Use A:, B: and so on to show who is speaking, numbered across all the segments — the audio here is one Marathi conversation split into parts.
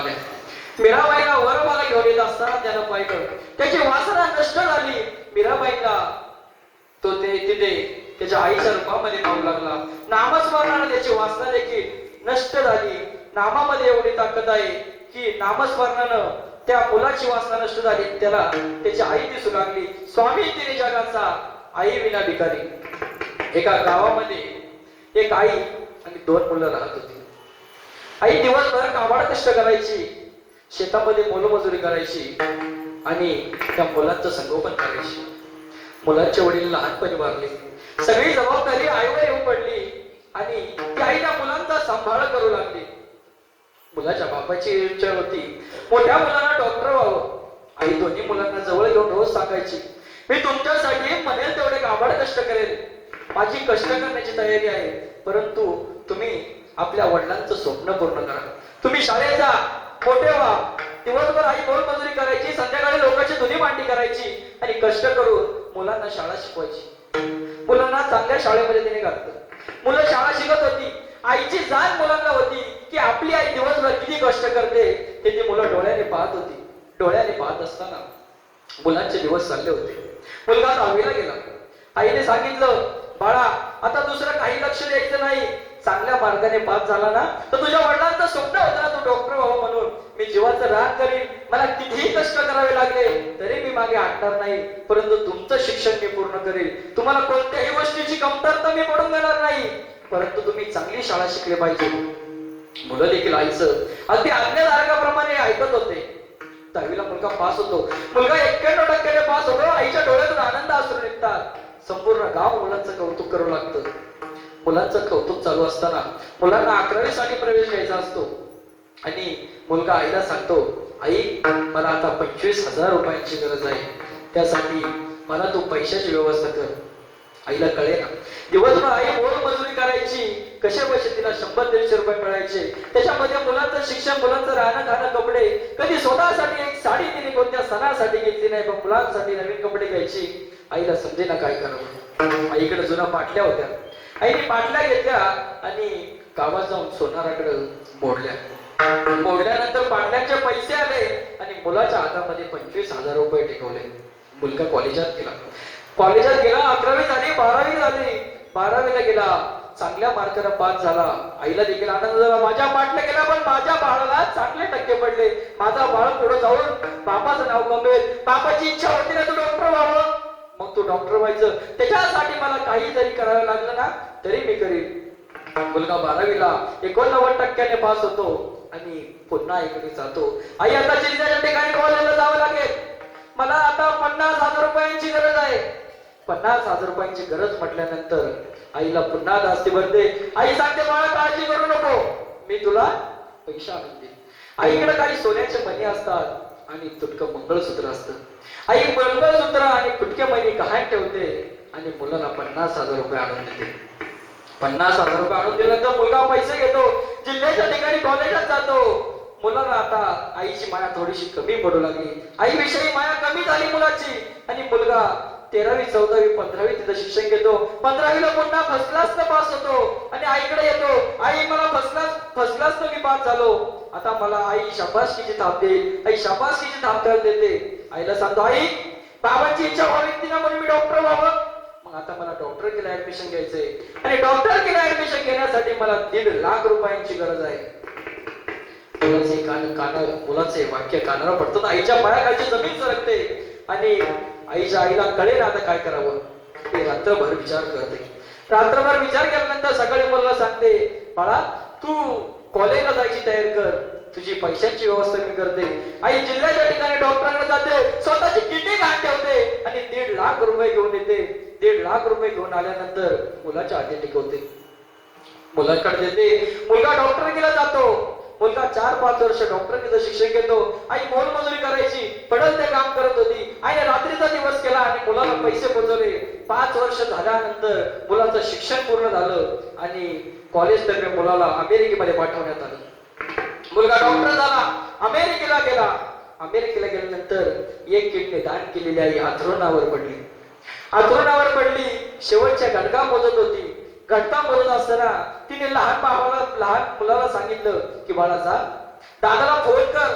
A: आल्या. मीराबाईला वरमाला घेऊन येत असताना त्यानं पाहिलं त्याची वासना नष्ट झाली. मीराबाईला तो ते तिथे त्याच्या आईच्या रूपामध्ये पाहू लागला. नामस्मरणाने त्याची वासना देखील नष्ट झाली. नामामध्ये एवढी ताकद आहे की नामस्मरणानं त्या मुलाची वासना नष्ट झाली. त्याला त्याची आई दिसू लागली. स्वामी तिने जगाचा आई विना भिकारी. एका गावामध्ये एक आई आणि दोन मुलं राहत होती. आई दिवसभर काबाड कष्ट करायची, शेतामध्ये मोलमजुरी करायची आणि त्या मुलांचं संगोपन करायची. मुलांचे वडील लहानपणी वारले. सगळी जबाबदारी आईवर येऊन पडली आणि ती आई त्या मुलांचा सांभाळ करू लागली. मुलाच्या बापाची इच्छा होती मोठ्या मुलांना डॉक्टर व्हावं. आई दोन्ही मुलांना जवळ घेऊन रोज सांगायची, मी तुमच्यासाठी म्हणेल तेवढे काबाड कष्ट करेल, माझी कष्ट करण्याची तयारी आहे, परंतु तुम्ही आपल्या वडिलांचं स्वप्न पूर्ण करा. तुम्ही शाळेत जा, मोठे व्हा. दिवसभर आई मोलमजुरी करायची, संध्याकाळी लोकांची धुनी मांडी करायची आणि कष्ट करून मुलांना शाळा शिकवायची. मुलांना चांगल्या शाळेमध्ये तिने घातलं. मुलं शाळा शिकत होती. आईची जाण मुलांना होती की आपली आई दिवसभर किती कष्ट करते ते ती मुलं डोळ्याने पाहत होती. डोळ्याने पाहत असताना मुलांचे दिवस चालले होते. मुलगा 10वीला गेला. आईने सांगितलं, बाळा आता दुसरं काही लक्ष द्यायचं नाही, चांगल्या मार्गाने पास झाला ना तर तुझ्या वडिलांचं स्वप्न होतं ना तू डॉक्टर व्हावं म्हणून, मी जीवाचं रान करीन, मला कितीही कष्ट करावे लागले तरी मी मागे हटणार नाही, परंतु तुमचं शिक्षण मी पूर्ण करेल. तुम्हाला कोणत्याही गोष्टीची कमतरता मी पडून देणार नाही, परंतु तुम्ही चांगली शाळा शिकले पाहिजे. मुलं देखील आईचं अगदी आज्ञाधारकाप्रमाणे ऐकत होते. 10वीला मुलगा पास होतो. मुलगा 91% पास होतो. आईच्या डोळ्यातून आनंद असून निघतात. संपूर्ण गाव मुलांचं कौतुक करू लागतं. मुलांचं कौतुक चालू असताना मुलांना 11वी साठी प्रवेश घ्यायचा असतो आणि मुलगा आईला सांगतो, आई मला आता 25,000 रुपयांची गरज आहे, त्यासाठी मला तू पैशाची व्यवस्था कर. आईला कळेना. दिवसभर आई मोलमजुरी करायची, कशा पैसे तिला 100-150 रुपये मिळायचे. त्याच्यामध्ये मुलांचं शिक्षण, मुलांचं राहणं खाणं, कपडे, कधी स्वतःसाठी एक साडी तिने कोणत्या सणासाठी घेतली नाही, पण मुलांसाठी नवीन कपडे घ्यायची. आईला समजेना काय करावं. आईकडे जुन्या पाटल्या होत्या. आईने पाटल्या घेतल्या आणि गावात जाऊन सोनाराकडे मोडल्या. मोडल्यानंतर पाटल्याचे पैसे आले आणि मुलाच्या हातामध्ये 25,000 रुपये टिकवले. मुलगा कॉलेजात गेला. 11वी झाली, 12वी झाली. 12वीला गेला, चांगल्या मार्काने पास झाला. आईला देखील आनंद झाला, माझ्या पाटल्या गेला पण माझ्या बाळाला चांगले टक्के पडले, माझा बाळ पुढे जाऊन बापाचं नाव कमवेल. बापाची इच्छा होती ना तू डॉक्टर व्हावं, मग तू डॉक्टर व्हायचं, त्याच्यासाठी मला काही जरी करावं लागलं ना तरी मी करीन. मुलगा 12वीला 89% पास होतो आणि पुन्हा इकडे जातो. आई आता जिल्ह्याच्या ठिकाणी कॉलेजला जावं लागेल, मला आता 50,000 रुपयांची गरज आहे. 50,000 रुपयांची गरज म्हटल्यानंतर आईला पुन्हा दास्ती भरते. आई सांगते, बाळा काळजी करू नको, मी तुला पैसा आणून देईन. आईकडे काही सोन्याचे मणी असतात आणि तुटकं मंगळसूत्र असतं. आई मंगळसूत्र आणि तुटके मणी गहाण ठेवते आणि मुलाला 50,000 रुपये आणून देते. 50,000 रुपये आणून दिल्यानंतर मुलगा पैसे घेतो, जिल्ह्याच्या ठिकाणी कॉलेजात जातो. मुलाला आता आईची माया थोडीशी कमी पडू लागली. आईविषयी माया कमी झाली मुलाची आणि मुलगा 13वी 14वी 15वी तिथं शिक्षण घेतो. 15वीला पुन्हा फर्स्ट क्लास पास होतो आणि आईकडे येतो, आई मला फर्स्ट क्लास मी पास झालो, आता मला आई शाबासकीची थाप देईल. आई शाबासकीची थाप देते. आईला सांगतो, आई बाबांची इच्छा व्हावी ती ना म्हणून मी डॉक्टर व्हावं, मग आता मला डॉक्टर केला ऍडमिशन घ्यायचंय आणि डॉक्टर केला ऍडमिशन घेण्यासाठी मला 1.5 लाख रुपयांची गरज आहे. मुलाचे वाक्य कानाला पडतं, आईच्या पायाखालची जमीन सरकते आणि आईला कळेल आता काय करावं. ते रात्रभर विचार करते. रात्रभर विचार केल्यानंतर सकाळी मुलाला सांगते, बाळा तू कॉलेजला जायची तयारी कर, तुझी पैशांची व्यवस्था मी करते. आई जिल्ह्याच्या ठिकाणी डॉक्टरांकडे जाते, स्वतःची किडनी घाण ठेवते आणि 1.5 लाख रुपये घेऊन येते. 1.5 लाख रुपये घेऊन आल्यानंतर मुलाच्या हाती टिकवते, मुलाकडे देते. मुलगा डॉक्टरकीला जातो. मुलगा 4-5 वर्ष डॉक्टरकीचं शिक्षण घेतो. आई मोलमजुरी करायची, पडल ते काम करत होती. आईने रात्रीचा दिवस केला आणि मुलाला पैसे पोचवले. 5 वर्ष झाल्यानंतर मुलाचं शिक्षण पूर्ण झालं आणि कॉलेज तर्फे मुलाला अमेरिकेमध्ये पाठवण्यात आलं. मुलगा डॉक्टर झाला, अमेरिकेला गेला. अमेरिकेला गेल्यानंतर एक किडनी दान केलेली आई अंथरुणावर पडली. अंथरुणावर पडली, शेवटच्या घटका मोजत होती. घटका मोजत असताना तिने लहान मुलाला सांगितलं की बाळा जा, दादाला फोन कर,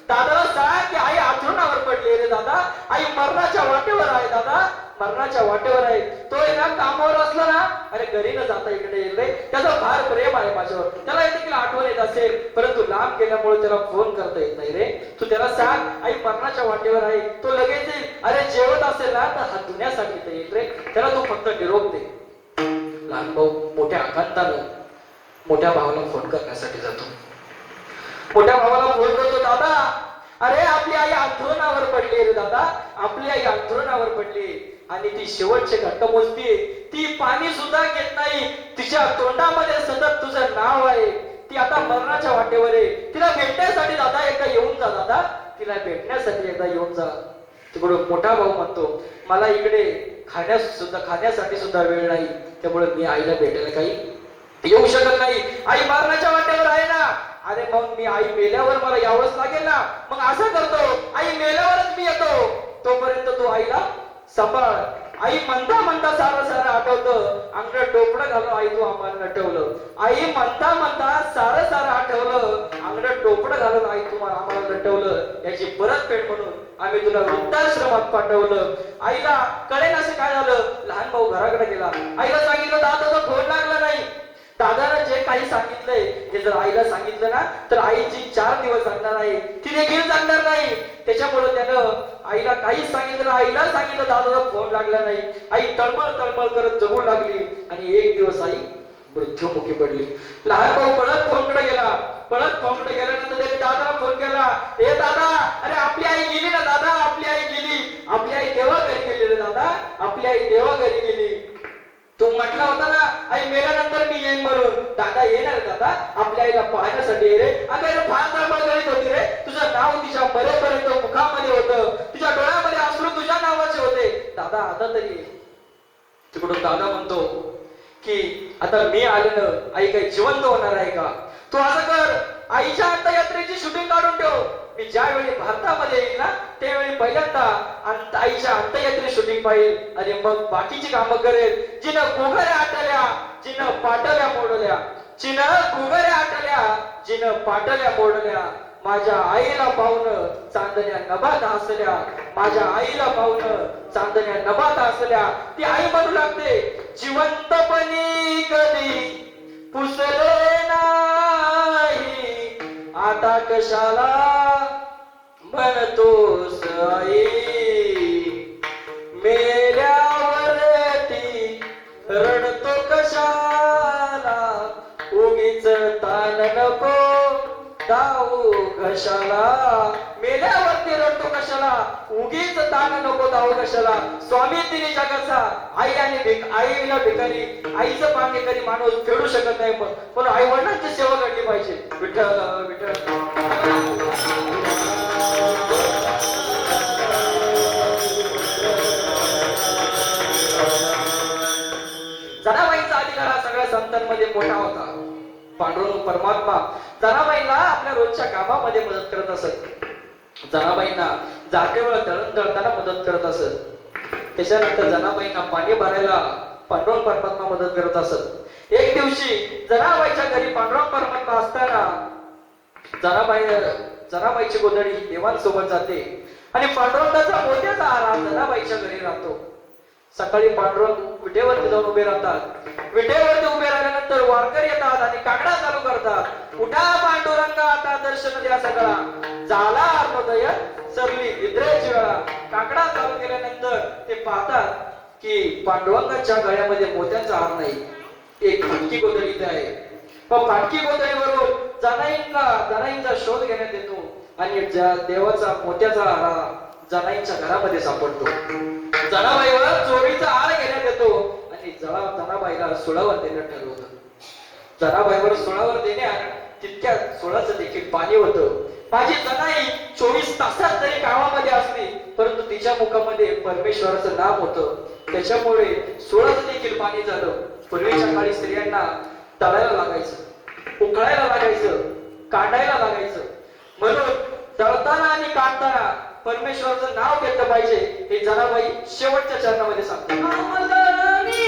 A: दादाला सांग की आई आथरुणावर पडली रे दादा, आई मरणाच्या वाटेवर आहे दादा, मरणाच्या वाटेवर आहे. तो ना कामावर असला ना, अरे घरी न जाता इकडे येईल रे, त्याचं फार प्रेम आहे माझ्यावर, त्याला देखील आठवण येत असेल, परंतु लांब गेल्यामुळे त्याला फोन करता येत नाही रे. तू त्याला सांग आई मरणाच्या वाटेवर आहे, तो लगेच येईल. अरे जेवत असेल ना तर हात धुण्यासाठी तर येईल रे, त्याला तू फक्त निरोप दे. लहान भाऊ मोठ्या आकांतानं मोठ्या भावाला फोन करण्यासाठी जातो. मोठ्या भावाला फोन करतो, दादा अरे आपली आई अंथरुणावर पडली रे दादा, आपली आई अंथरुणावर पडली आणि ती शेवटचे घट्ट मोजतीये, ती पाणी सुद्धा घेत नाही, तिच्या तोंडामध्ये सतत तुझं नाव आहे, ती आता मरणाच्या वाटेवर आहे, तिला भेटण्यासाठी दादा एकदा येऊन जा, दादा तिला भेटण्यासाठी एकदा येऊन जा. तिकडून मोठा भाऊ म्हणतो, मला इकडे खाण्यासाठी सुद्धा वेळ नाही, त्यामुळे मी आईला भेटायला काही येऊ शकत नाही. आई मरणाच्या वाटेवर आहे ना, अरे मग मी आई मेल्यावर मला यावंच लागेल ना, मग असं करतो आई मेल्यावरच मी येतो, तोपर्यंत तू आईला सांभाळ. आई म्हणता म्हणता सारं सारं आठवतं, अंगणात टोपडं घालून आई तू आम्हाला नटवलं, आई म्हणता म्हणता सारं सारं आठवलं, अंगणात टोपडं घालून आई तुम्हाला आम्हाला नटवलं, याची परतफेड म्हणून आम्ही तुला वृद्धाश्रमात पाठवलं. आईला कळेल असं काय झालं, लहान भाऊ घराकडे गेला, आईला सांगितलं दादाचा फोन लागला नाही. दादानं जे काही सांगितलंय हे जर आईला सांगितलं ना तर आई जी 4 दिवस जगणार आहे ती देखील जगणार नाही. त्याच्यामुळे त्यानं आईला काहीच सांगितलं, आईला सांगितलं दादाचा फोन लागला नाही. आई तळमळ तळमळ करत जगू लागली आणि एक दिवस आई मृत्यूमुखी पडली. लहान भाऊ पळत फोनकडे गेला, पळत फोनकडे गेल्यानंतर त्याने दादाला फोन केला, हे दादा अरे आपली आई गेली ना दादा, आपली आई गेली, आपली आई देवा घरी गेली रे दादा, आपली आई देवा घरी गेली. तू म्हटला होता ना आई मेल्यानंतर मी येईन म्हणून, दादा येणार दादा आपल्या आईला पाहण्यासाठी ये रे. अगं फार तळमळ करीत होती रे, तुझं नाव तिच्या मरेपर्यंत मुखामध्ये होतं, तिच्या डोळ्यामध्ये अश्रू तुझ्या नावाचे होते, दादा आता तरी. तिकडून दादा म्हणतो की आता मी आलेलं आई काही जिवंत होणार आहे का, तू असं कर आईच्या अंत्ययात्रेची शूटिंग काढून ठेव, मी ज्यावेळी भारतामध्ये येईल ना त्यावेळी पहिल्यांदा आईच्या अंत्ययात्रे शूटिंग पाहिजे आणि मग बाकीची कामं करेल. जिनं गुगऱ्या आटल्या, जिनं पाटल्या मोडल्या, जिनं गुगऱ्या आटल्या, जिनं पाटल्या मोडल्या, माझ्या आईला पाहुणं चांदण्या नभात हसल्या, माझ्या आईला पाहुणं चांदण्या नभात हसल्या. ती आई म्हणू लागते, जिवंतपणी कधी पुसले नाही, आता कशाला म्हणतोस आई, मेल्यावर ती रडतो कशाला, उगीच ताण नको दाऊ कशाला, मेल्यावरती रडतो कशाला, उगीच ताण नको दाऊ कशाला. स्वामी तिने जगाचा आई आणि आईला भिकारी, आईचं पाणी कधी माणूस फेडू शकत नाही, पण आई वडिलांची सेवा घडली पाहिजे. विठ्ठल विठ्ठल. जनाबाईंचा अधिकार हा सगळ्या संतांमध्ये मोठा होता. पांडुरंग परमात्मा जनाबाईंना आपल्या रोजच्या कामामध्ये मदत करत असत, जनाबाईंना जागेवर दळण दळताना मदत करत असत. त्याच्यानंतर जनाबाईंना पाणी भरायला पांडुरंग परमात्मा मदत करत असत. एक दिवशी जनाबाईच्या घरी पांडुरंग परमात्मा असताना जनाबाईची गोधडी देवांसोबत जाते आणि पांडुरंगाचा मोत्याचा हार जनाबाईच्या घरी राहतो. सकाळी पांडुरंग विटेवरती जाऊन उभे राहतात. विटेवरती उभे राहिल्यानंतर वारकरी येतात आणि काकडा चालू करतात. उठा पांडुरंगा आता दर्शन द्या सगळा, झाला अर्धोदय सरली निद्रेची वेळा. काकडा चालू केल्यानंतर ते पाहतात की पांडुरंगाच्या गळ्यामध्ये मोत्यांचा हार नाही, एक फाटकी गोधडी इथे आहे. पण फाटकी गोधडीवरून जनाईंचा शोध घेण्यात येतो आणि देवाचा मोत्याचा हार जनाईंच्या घरामध्ये सापडतो. जनाबाईवर चोरीचा हार घेण्यात येतो आणि जनाबाईला सोळावर देण्यात ठरवलं. जनाबाईवर सोळावर देण्यात तितक्या सोळाचं देखील पाणी होतं. माझी जनाई 24 तासात जरी गावामध्ये असली परंतु तिच्या मुखामध्ये परमेश्वराचं नाम होतं, त्याच्यामुळे सोळाचं देखील पाणी झालं. पूर्वीच्या काळी स्त्रियांना तळायला लागायचं, उकळायला लागायचं, काढायला लागायचं, म्हणून तळताना आणि काढताना परमेश्वराचं नाव घेतलं पाहिजे हे जनाबाई शेवटच्या चरणामध्ये सांगतात. नामधारणी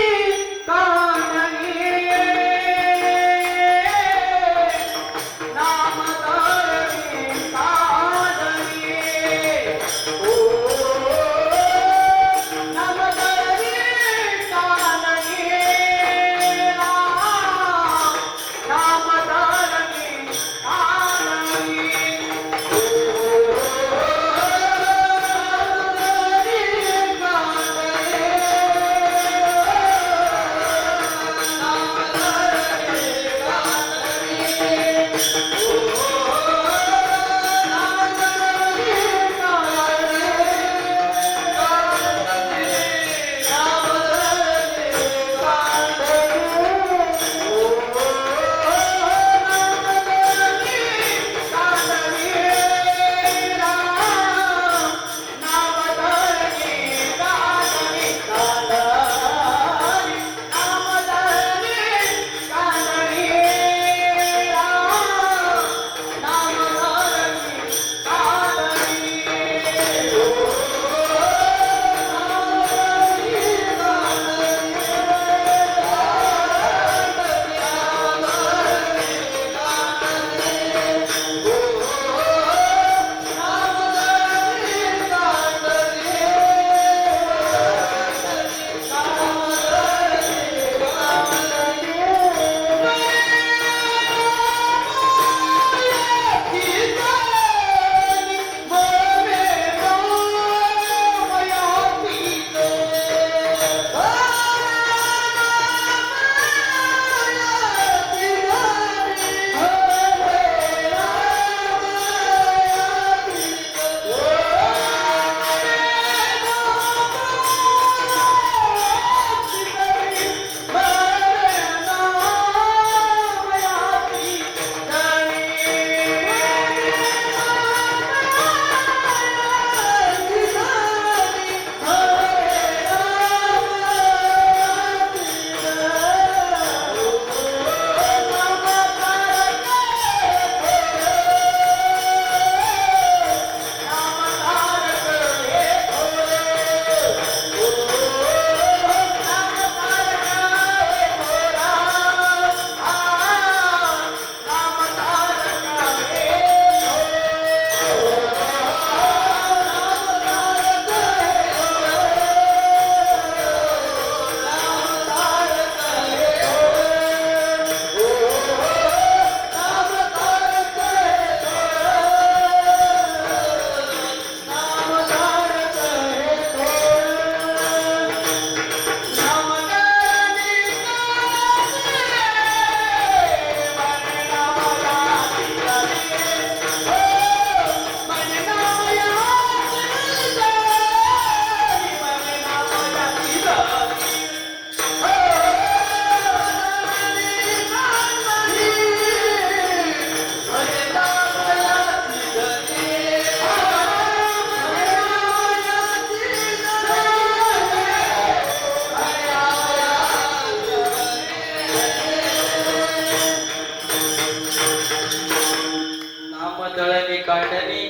A: निकांडनी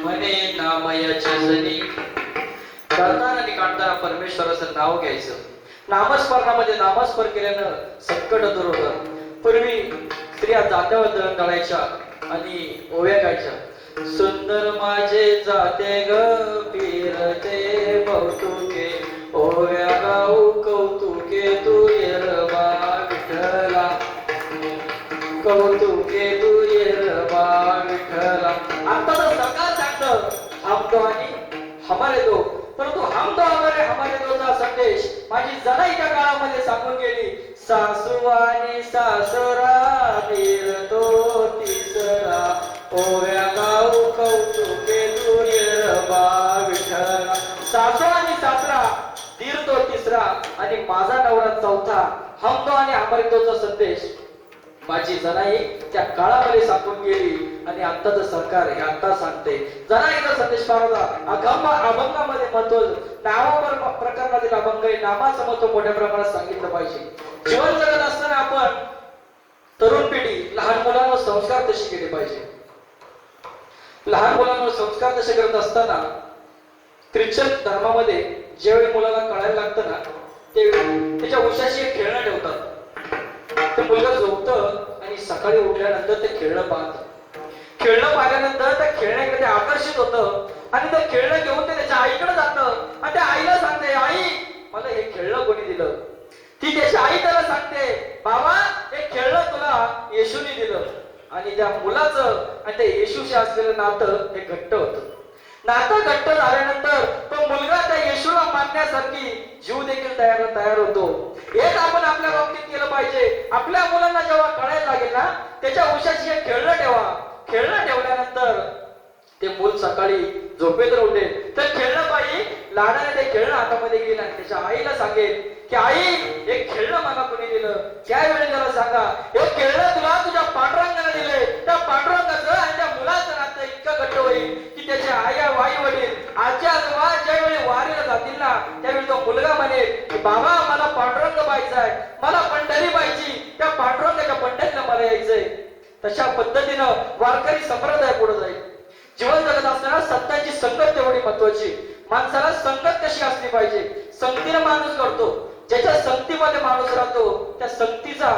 A: म्हणे नामयाच्या सनी. करताना आणि काढताना परमेश्वराचं नाव घ्यायचं. नामस्मरणामध्ये नामस्मर केल्यानं संकट दूर होतं. पूर्वी स्त्रिया जात्यावर दळण दळायच्या आणि ओव्या गायच्या. सुंदर माझे जाते ग फिरते कौतुके ओव्या गाऊ कौतुके तू येरबा विठ्ठला कौतुके तू येरबा विठ्ठला. आता तर सरकार सांगतं हम तो आणि हमारे दो, परंतु हम तो हमारे दोचा संदेश माझी जनाईच्या काळामध्ये सांगून गेली. सासू आणि सासरा फिरतो तिसरा ओव्या गाऊ कौतुके तू येरबा विठ्ठला. सासू आणि सासरा दीर तो तिसरा आणि माझा नवरा चौथा. हम तो आणि हमारे दोचा संदेश माझी जनाई त्या काळामध्ये सांगून गेली आणि आत्ताचं सरकार हे आता सांगते. जनाईचा संदेश पाहता अभंगामध्ये महत्व नावावर प्रकरणातील अभंग हे नामाचं महत्व मोठ्या प्रमाणात सांगितलं पाहिजे. जीवन जगत असताना आपण तरुण पिढी लहान मुलांवर संस्कार तसे केले पाहिजे. लहान मुलांवर संस्कार तसे करत असताना ख्रिश्चन धर्मामध्ये ज्यावेळी मुलाला कळायला लागतं ना त्यावेळी त्याच्या उशाशी एक खेळणं ठेवतात. ते मुलगा झोपतं आणि सकाळी उठल्यानंतर ते खेळणं पाहतं. खेळणं पाहिल्यानंतर त्या खेळण्याकडे आकर्षित होतं आणि ते खेळणं घेऊन ते त्याच्या आईकडे जातं आणि त्या आईला सांगते आई मला हे खेळणं कोणी दिलं. ती त्याची आई त्याला सांगते बाबा हे खेळणं तुला येशूने दिलं. आणि त्या मुलाचं आणि त्या येशूशी असलेलं नातं हे घट्ट होतं. नातं घट्ट झाल्यानंतर तो मुलगा त्या येशूला मानण्यासाठी जीव देखील तयार होतो. हेच आपण आपल्या बाबतीत केलं पाहिजे. आपल्या मुलांना जेव्हा कळायला लागेल ना त्याच्या उशाशी एक खेळणं ठेवा. खेळणं ठेवल्यानंतर ते मूल सकाळी झोपेत उठेल तर खेळणं पाहिजे लाडाने ते खेळणं हातामध्ये गेलं आणि त्याच्या आईला सांगेल की आई हे खेळणं मला कोणी दिलं. त्यावेळी त्याला सांगा हे खेळणं तुला तुझ्या पांडुरंगाने दिले. त्या पांडुरंगाचं आणि त्या मुलाचं नातं इतकं घट्ट होईल की त्याचे आई वडील आजी आजोबा ज्यावेळी वारीला जातील ना त्यावेळी तो मुलगा म्हणेल की बाबा मला पांडुरंग पाहिजे मला पंढरी पाहिजे त्या पांडुरंगाच्या पंढरीला मला यायचंय. तशा पद्धतीनं वारकरी संप्रदाय पुढे जाईल. जीवन जगत असताना संतांची संगत तेवढी महत्वाची. माणसाला संगत कशी असली पाहिजे. संगतीने माणूस करतो. ज्याच्या संगतीमध्ये माणूस राहतो त्या संगतीचा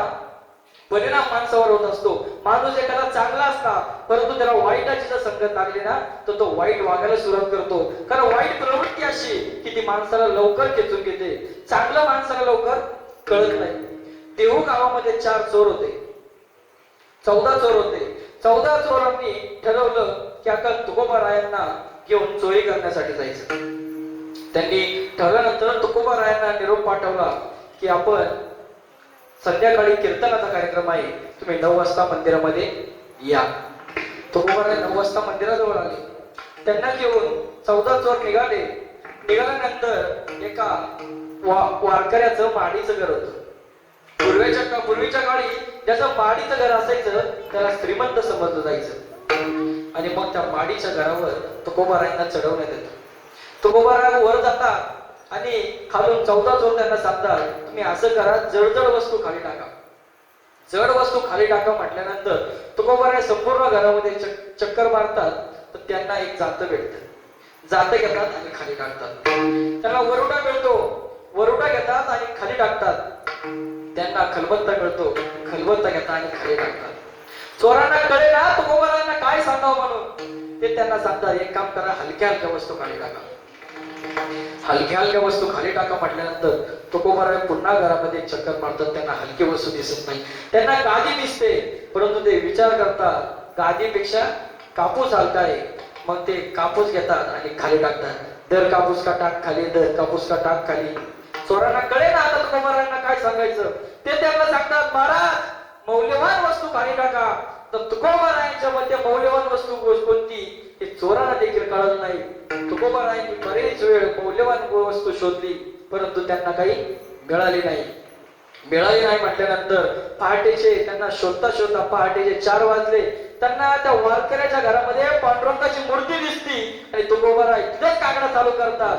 A: परिणाम माणसावर होत असतो. माणूस एखादा चांगला असला परंतु त्याला वाईटाची जर संगत लागली ना तर तो वाईट वागायला सुरुवात करतो. कारण वाईट प्रवृत्ती अशी की ती माणसाला लवकर खेचून घेते. चांगलं माणसाला लवकर कळत नाही. देहू गावामध्ये 4 चोर होते. 14 चोर होते. 14 चोरांनी ठरवलं की आता तुकोबारायांना घेऊन चोरी करण्यासाठी जायचं. त्यांनी ठरवल्यानंतर तुकोबारायांना निरोप पाठवला की आपण संध्याकाळी कीर्तनाचा कार्यक्रम आहे तुम्ही 9 वाजता मंदिरामध्ये या. तुकोबाराय 9 वाजता मंदिराजवळ आले. त्यांना घेऊन 14 चोर निघाले. निघाल्यानंतर एका वारकऱ्याचं माडीचं घर होतं. पूर्वीच्या काळी ज्याचं माडीचं घर असायचं त्याला श्रीमंत समजलं जायचं. आणि मग त्या माडीच्या घरावर तुकोबारायांना चढवण्यात येतं. तुकोबाराय वर जातात आणि खालून 14 चोर त्यांना सांगतात तुम्ही असं करा जड वस्तू खाली टाका. जड वस्तू खाली टाका म्हटल्यानंतर तुकोबाराय संपूर्ण घरामध्ये चक्कर मारतात तर त्यांना एक जातं भेटतं. जातं घेतात आणि खाली टाकतात. त्यांना वरुडा मिळतो. वरुडा घेतात आणि खाली टाकतात. त्यांना खलबत्ता मिळतो. खलबत्ता घेतात आणि खाली टाकतात. चोरांना कळे ना तुकोबारायांना काय सांगावं म्हणून ते त्यांना सांगतात एक काम करा हलक्या वस्तू खाली टाका. हलक्या वस्तू खाली टाका म्हटल्यानंतर तुकोबाराय पुन्हा घरामध्ये चक्कर मारतात. त्यांना हलकी वस्तू दिसत नाही. त्यांना गादी दिसते परंतु ते विचार करतात गादीपेक्षा कापूस हलका आहे. मग ते कापूस घेतात आणि खाली टाकतात. दर कापूस का टाक खाली दर कापूस का टाक खाली. चोरांना कळे ना आता तुकोबारायांना काय सांगायचं. ते त्यांना सांगतात महाराज मौल्यवान वस्तू खाली टाका. तर तुकोबारायांच्या मध्ये मौल्यवान वस्तू कोणती हे चोरांना देखील कळत नाही. तुकोबारायांनी बरेच वेळ मौल्यवान वस्तू शोधली परंतु त्यांना काही मिळाली नाही. म्हटल्यानंतर पहाटेचे त्यांना शोधता पहाटेचे 4 वाजले. त्यांना त्या वारकऱ्याच्या घरामध्ये पांडुरंगाची मूर्ती दिसती आणि तुकोबाराय तिथेच काकडा चालू करतात.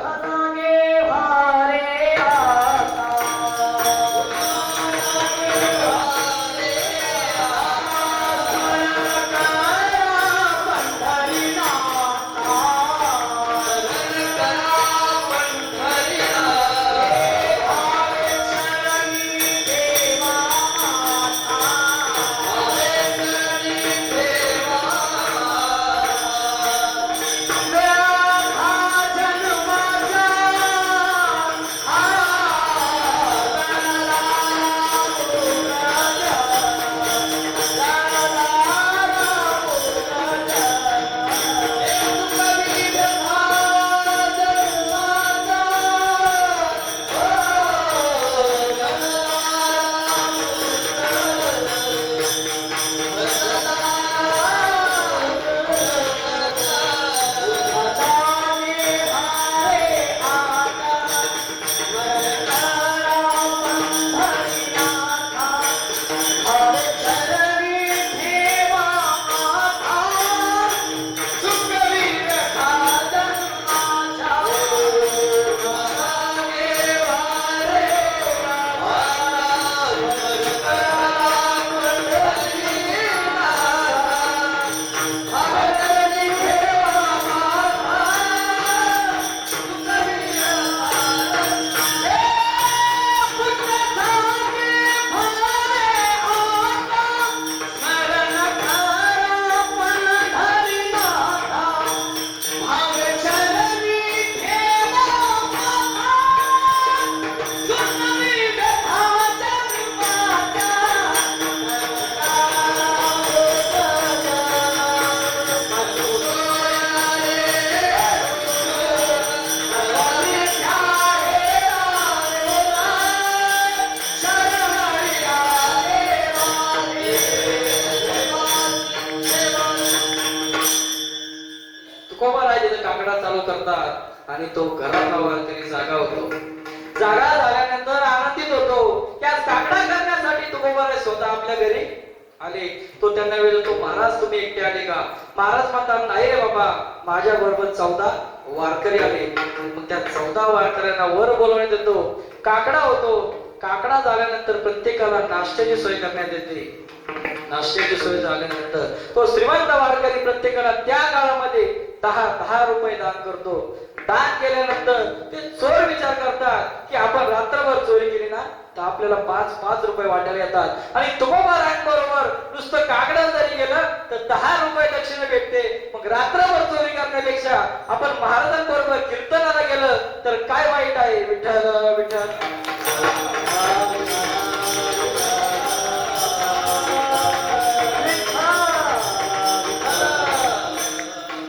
A: तुकोबा राय तिथे काकडा चालू करतात आणि तो घरातला वारकरी जागा होतो. जागा झाल्यानंतर आनंदित होतो की आज काकडा करण्यासाठी तुकोबा राय स्वतः आपल्या घरी आले. तो त्यांना विचारतो, महाराज तुम्ही एकटे आले का? महाराज म्हणतात, नाही रे बाबा, माझ्या बरोबर 14 वारकरी आले. मग त्या 14 वारकऱ्यांना वर बोलवण्यात येतो. काकडा होतो. काकडा झाल्यानंतर प्रत्येकाला नाश्त्याची सोय करण्यात येते. नाश्त्याची सोय झाल्यानंतर तो श्रीमंत वारकरी प्रत्येकाला त्या काळामध्ये 10 रुपये दान करतो. दान केल्यानंतर ते चोर विचार करतात की आपण रात्रभर चोरी केली ना तर आपल्याला 5 रुपये वाटायला येतात आणि तुकोबारायांबरोबर नुसतं कागदात जरी गेलं तर 10 रुपये दक्षिणा भेटते. मग रात्रभर चोरी करण्यापेक्षा आपण महाराजांबरोबर कीर्तनाला गेलं तर काय वाईट आहे? विठ्ठल विठ्ठल.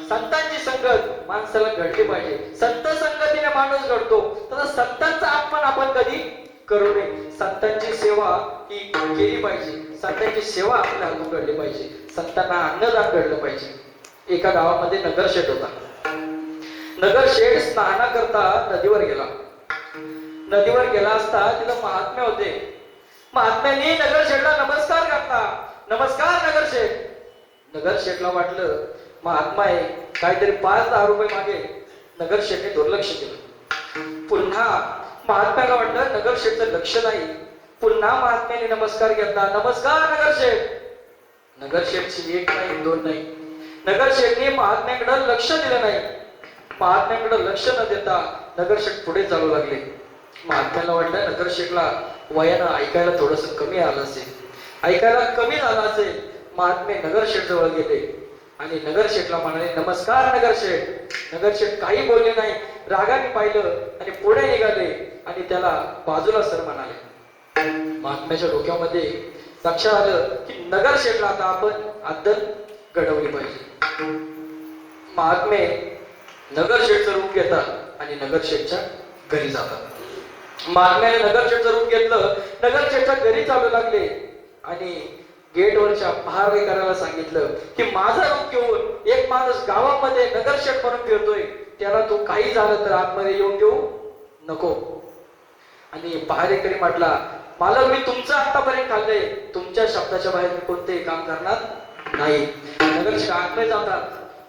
A: संतांची संगत माणसाला घडली पाहिजे. संत संगतीने माणूस घडतो. तसं संतांचा अपमान आपण कधी करू नये. संतांची सेवा ही केली पाहिजे. संतांची सेवा आपल्या हातून घडली पाहिजे. संतांना अन्नदान घडलं पाहिजे. एका गावामध्ये नगरशेठ होता. नगरशेठ स्नाना करता नदीवर गेला. नदीवर गेला असता तिथं महात्मे होते. महात्म्यांनी नगरशेठला नमस्कार घातला. नमस्कार नगरशेठ. नगरशेठला वाटलं महात्मा आहे, काहीतरी 5-10 रुपये मागे. नगरशेठने दुर्लक्ष केलं. पुन्हा महात्म्याला वाटलं नगरशेठचं लक्ष नाही. पुन्हा महात्म्याने नमस्कार घेतला. नमस्कार नगरशेठ. नगरशेठची 1 नाही 2 नाही. नगरशेठने महात्म्याकडे लक्ष दिलं नाही. महात्म्याकडे लक्ष न देता नगरशेठ पुढे चालू लागले. महात्म्याला वाटलं नगरशेठला वयानं ऐकायला थोडस कमी आलं असेल, ऐकायला कमी झालं असेल. महात्मे नगरशेठ जवळ गेले आणि नगरशेठला म्हणाले, नमस्कार नगरशेठ. नगरशेठ काही बोलले नाही. रागाने पाहिलं आणि पुढे निघाले आणि त्याला बाजूला सर म्हणाले. महात्म्याच्या डोक्यामध्ये लक्षात आलं की नगरशेठला आता आपण अद्दल घडवली पाहिजे. महात्मे नगरशेठचं रूप घेतात आणि नगरशेठच्या घरी जातात. महात्म्याने नगरशेठचं रूप घेतलं. नगरशेठच्या घरी चालू लागले आणि गेटवरच्या पहारेकराला सांगितलं की माझं रूप घेऊन एक माणूस गावामध्ये नगरशेठ म्हणून फिरतोय, त्याला तू काही झालं तर आतमध्ये येऊन देऊ नको. आणि पहारेकरी म्हटला, मालक मी तुमचं आतापर्यंत खाल्लंय, तुमच्या शब्दाच्या बाहेर मी कोणतेही काम करणार नाही. नगरशेठ आतमध्ये जातात.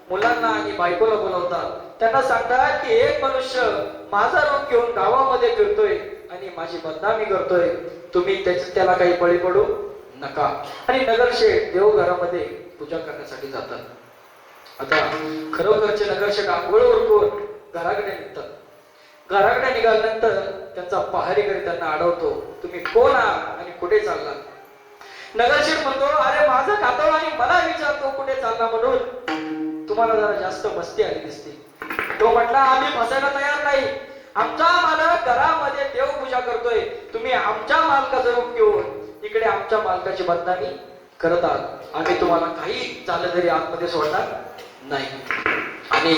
A: मुलांना आणि बायकोला बोलवतात. त्यांना सांगतात की एक मनुष्य माझा रूप घेऊन गावामध्ये फिरतोय आणि माझी बदनामी करतोय, तुम्ही त्याला काही बळी पडू नका. आणि नगरशेठ देवघरामध्ये पूजा करण्यासाठी जातात. आता खरोखरचे नगरशेठ आंघोळ उरकून घराकडे निघतात. घराकडे निघाल्यानंतर त्यांचा पहारेकरी त्यांना अडवतो, तुम्ही कोण आहात आणि कुठे चालला? नगरशेठ म्हणतो, अरे माझं खातो आणि मला विचारतो कुठे चालला म्हणून, तुम्हाला जरा जास्त मस्ती आली दिसते. तो म्हटला, आम्ही फसायला तयार नाही. आमचा मालक घरामध्ये देवपूजा करतोय, तुम्ही आमच्या मालकाचं रूप घेऊन इकडे आमच्या मालकाची बदनामी करत आहात. आम्ही तुम्हाला काही झालं तरी आतमध्ये सोडणार नाही. आणि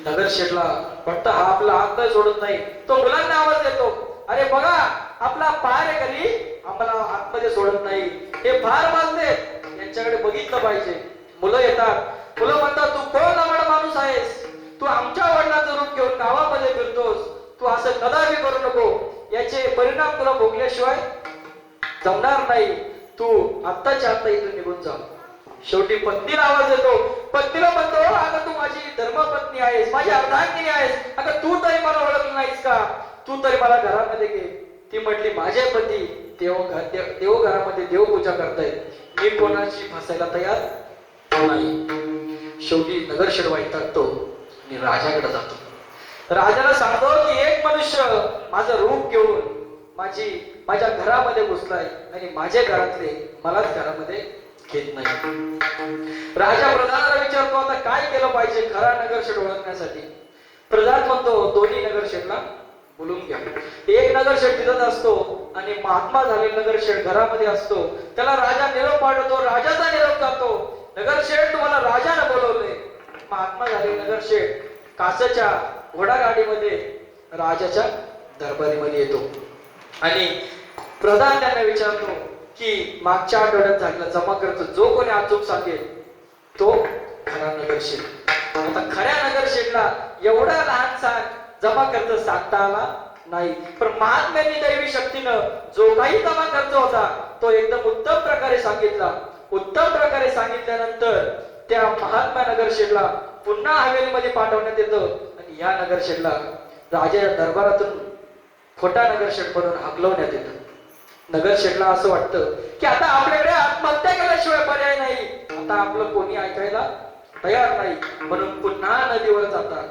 A: नगरशेठला वाटतं हा आपला हात सोडत नाही. तो मुलांना आवाज देतो, अरे बघा आपला पहारेकरी आम्हाला आतमध्ये सोडत नाही, हे फार बाजले, यांच्याकडे बघितलं पाहिजे. मुलं येतात. मुलं म्हणतात, तू कोण लवड माणूस आहेस? तू आमच्या वडिलांचं रूप घेऊन गावामध्ये फिरतोस, तू असं कदापि करू नको. याचे परिणाम तुला भोगल्याशिवाय जमणार नाही. तू आत्ताच्या आत्ता इथून निघून जा. शेवटी पत्नीला आवाज येतो. पत्नीला म्हणतो, अगं तू माझी धर्मपत्नी आहेस, माझी अर्धांगिनी आहेस, अगं तू तरी मला ओळखलं नाहीस का? तू तरी मला घरामध्ये घे. ती म्हटली, माझे पती देवघरामध्ये देवपूजा करतायत, मी कोणाची फसायला तयार नाही. शेवटी नगरशेठ वैतागतो आणि राजाकडे जातो. राजाला सांगतो की एक मनुष्य माझं रूप घेऊन माझ्या घरामध्ये घुसलाय आणि माझ्या घरातले मलाच घरामध्ये घेत नाही. राजा प्रधानाला विचारतो, आता काय केलं पाहिजे खरा नगरशेठ ओळखण्यासाठी? प्रधान म्हणतो, दोन्ही नगरशेठला बोलून घ्या. एक नगरशेठ तिथंच असतो आणि महात्मा झालेला नगरशेठ घरामध्ये असतो. त्याला राजा निरोप पाठवतो. राजाचा निरोप जातो, नगरशेठ तुम्हाला राजाने बोलवले. महात्मा झालेला नगरशेठ कासच्या घोडागाडीमध्ये राजाच्या दरबारीमध्ये येतो आणि प्रधान त्यांना विचारतो की मागच्या आठवड्यात झालेला जमा खर्च जो कोणी अचूक सांगेल तो खरा नगरशेठ. आता खऱ्या नगरशेठ शेठला एवढा लहान सहान जमा खर्च सांगता आला नाही, पण महात्म्यांनी दैवी शक्तीनं जो काही जमा खर्च होता तो एकदम उत्तम प्रकारे सांगितला. उत्तम प्रकारे सांगितल्यानंतर त्या महात्मा नगर शेठला पुन्हा हवेलीमध्ये पाठवण्यात येतं आणि या नगर शेठला राजाच्या दरबारातून खोटा नगर शेठ म्हणून हाकलवण्यात येतं. नगर शेठला असं वाटतं की आता आपल्याकडे आत्महत्या केल्याशिवाय पर्याय नाही, आता आपलं कोणी ऐकायला तयार नाही, म्हणून पुन्हा नदीवर जातात.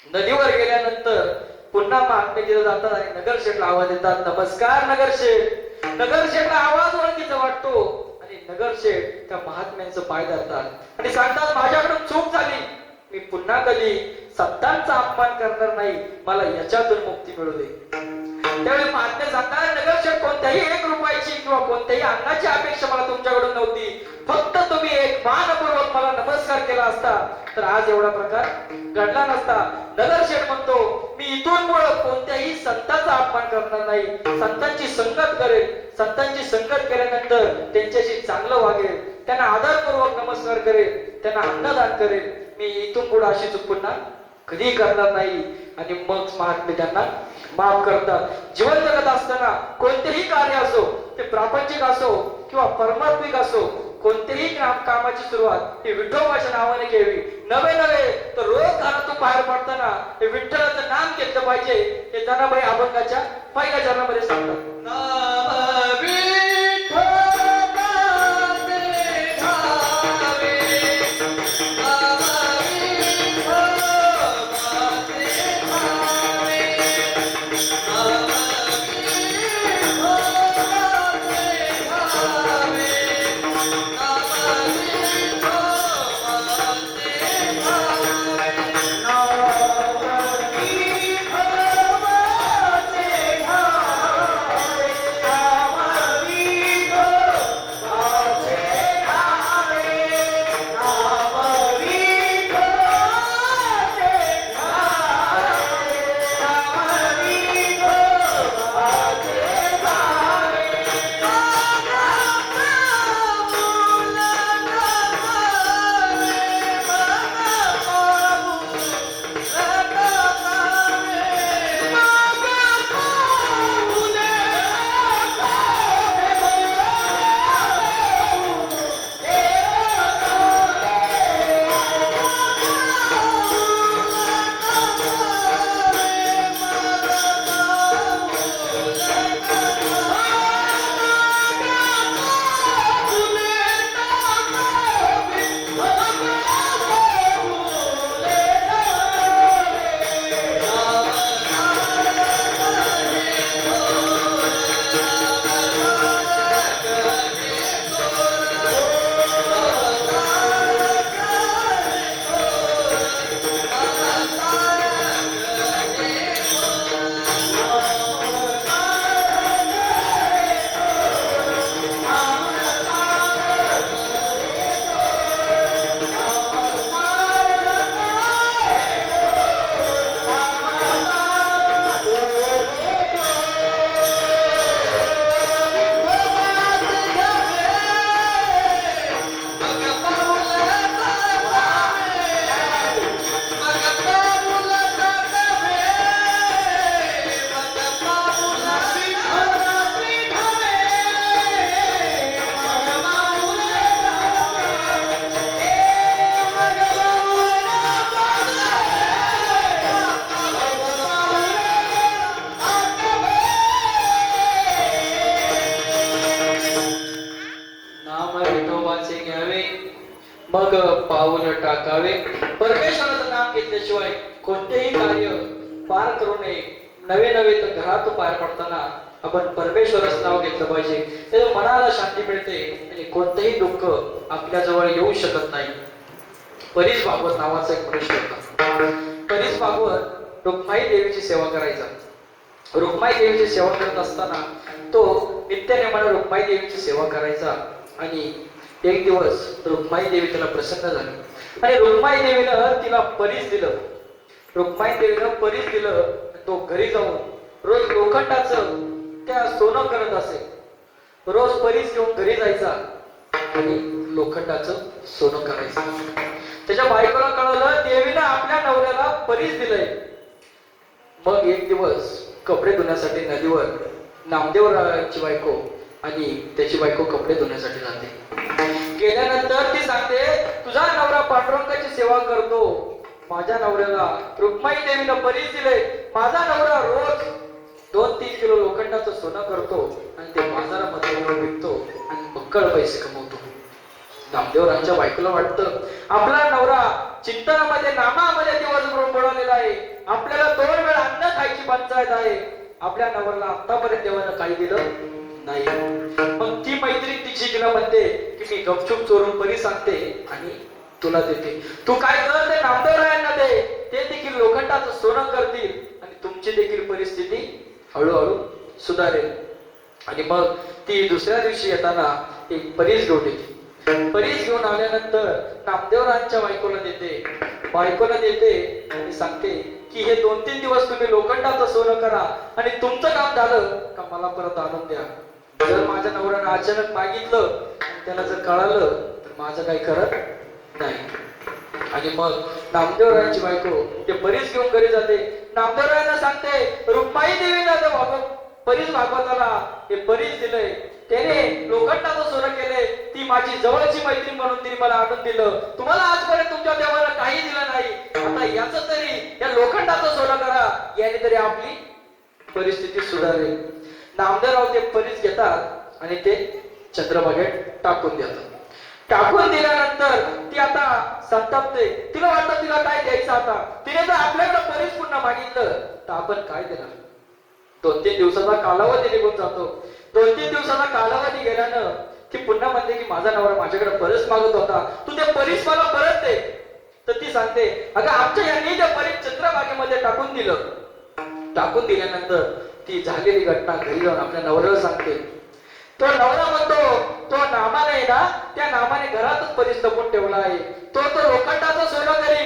A: नदीवर गेल्यानंतर पुन्हा महात्मे तिथे जातात आणि नगर शेठला आवाज देतात, नमस्कार नगर शेठ. नगर शेठला आवाज ओळखीचा वाटतो आणि नगर शेठ त्या महात्म्यांचं पाय धरतात आणि सांगतात, माझ्याकडून चूक झाली, मी पुन्हा कधी सत्तांचा अपमान करणार नाही, मला याच्यातून मुक्ती मिळू दे. त्यावेळी महात्मे सांगतात, नगर शेठ कोणत्याही 1 रुपयाची किंवा कोणत्याही अन्नाची अपेक्षा मला तुमच्याकडून नव्हती, फक्त तुम्ही एक मानपूर्वक मला नमस्कार केला असता तर आज एवढा प्रकार घडला नसता. नगर शेठ म्हणतो, मी इथून पुढे कोणत्याही संतांचा अपमान करणार नाही, संतांची संगत करेल, संतांची संगत केल्यानंतर त्यांच्याशी चांगलं वागेल, त्यांना आदरपूर्वक नमस्कार करेल, त्यांना अन्नदान करेल, मी इथून पुढे अशी चूक पुन्हा कधी करणार नाही. आणि मग महात्मे त्यांना माफ करतात. जीवन जगत असताना कोणतेही कार्य असो, ते प्रापंचिक असो किंवा परमात्मिक असो, कोणतेही कामाची सुरुवात ही विठोबाच्या नावाने घ्यावी. नवे तर रोज घरातून बाहेर पडताना हे विठ्ठलाचं नाम घेतलं पाहिजे. हे जनाबाई अभंगाच्या पहिल्या चरणामध्ये सांगतात. नाम विठ्ठल मग पाऊल टाकावे. परमेश्वराचं नाम घेतल्याशिवाय कोणतेही कार्य पार करू नये. नवे तर घरातून बाहेर पडताना आपण परमेश्वराचं नाव घेतलं पाहिजे. त्याच्या मनाला शांती मिळते आणि कोणतेही दुःख आपल्या जवळ येऊ शकत नाही. परीस भागवत नावाचा एक प्रश्न होता. परीस भागवत रुक्माई देवीची सेवा करायचा. रुक्माई देवीची सेवा करत असताना तो नित्यनेमाने रुक्माई देवीची सेवा करायचा. आणि एक दिवस रुक्माई देवी त्याला प्रसन्न झाली आणि रुक्माई देवीनं तिला परीस दिलं. रुक्माई देवीनं परीस दिलं. तो घरी जाऊन रोज लोखंडाचं त्या सोनं करत असे. रोज परीस घेऊन घरी जायचा आणि लोखंडाचं सोनं करायचं. त्याच्या बायकोला कळलं देवीनं आपल्या नवऱ्याला परीस दिलंय. मग एक दिवस कपडे धुण्यासाठी नदीवर नामदेवरावांची बायको आणि त्याची बायको कपडे धुण्यासाठी जाते. गेल्यानंतर ती सांगते, तुझा नवरा पांडुरंगाची सेवा करतो, माझ्या नवऱ्याला रुक्माई देवीनं परीस दिले. माझा नवरा रोज 2-3 किलो लोखंडाचं सोनं करतो आणि ते बाजारामध्ये विकतो आणि बक्कळ पैसे कमवतो. नामदेवरांच्या बायकोला वाटतं आपला नवरा चिंतनामध्ये नामामध्ये दिवसभर बुडवलेला आहे, आपल्याला 2 वेळा अन्न खायची पंचायत आहे, आपल्या नवऱ्याला आतापर्यंत देवानं काही दिलं नाही. मग ती मैत्रीण तिची तिला म्हणते की मी गपचूप चोरून परी सांगते आणि तुला देते, तू काय कर ते नामदेवरायांना दे, ते देखील लोखंडाचं सोनं करतील आणि तुमची देखील परिस्थिती हळूहळू सुधारेल. आणि मग ती दुसऱ्या दिवशी येताना एक परीस घेऊन येते. परीस घेऊन आल्यानंतर नामदेवरांच्या बायकोला देते आणि सांगते की हे 2-3 दिवस तुम्ही लोखंडाचं सोनं करा आणि तुमचं काम झालं का मला परत आणून द्या. जर माझ्या नवऱ्यानं अचानक मागितलं त्याला जर कळालं तर माझं काही करत नाही. आणि मग नामदेवरायांची बायको ते परीस घेऊन घरी जाते. नामदेवरायांना सांगते, रुक्माई देवीनं परीस भागवताला हे परीस दिलंय, त्याने लोखंडाचं सोनं केलंय, ती माझी जवळची मैत्रीण म्हणून तिने मला आणून दिलं, तुम्हाला आजपर्यंत तुमच्या देवाला काही दिलं नाही, आता याच तरी या लोखंडाचं सोनं करा, याने तरी आपली परिस्थिती सुधारेल. नामदेवराव ते परीस घेतात आणि ते चंद्रभागेत टाकून देतात. टाकून दिल्यानंतर ती आता संतापते, तिला वाटतं तिला काय द्यायचं आता, तिने जर आपल्याकडे परीस पुन्हा मागितलं तर आपण काय देणार. 2-3 दिवसाचा कालावधी निघून जातो. 2-3 दिवसाचा कालावधी गेल्यानं ती पुन्हा म्हणते की माझा नवरा माझ्याकडे परीस मागत होता, तू ते परीस मला परत दे. तर ती सांगते, अगं आमच्या यांनी ते परीस चंद्रभागेमध्ये टाकून दिलं. टाकून दिल्यानंतर ती झालेली घटना घरी जाऊन आपल्या नवऱ्याला सांगते. तो नवरा म्हणतो, तो नामाने ना त्या नामाने घरातच परीस लपून ठेवला आहे, तो लोखंडाचं सोनं करील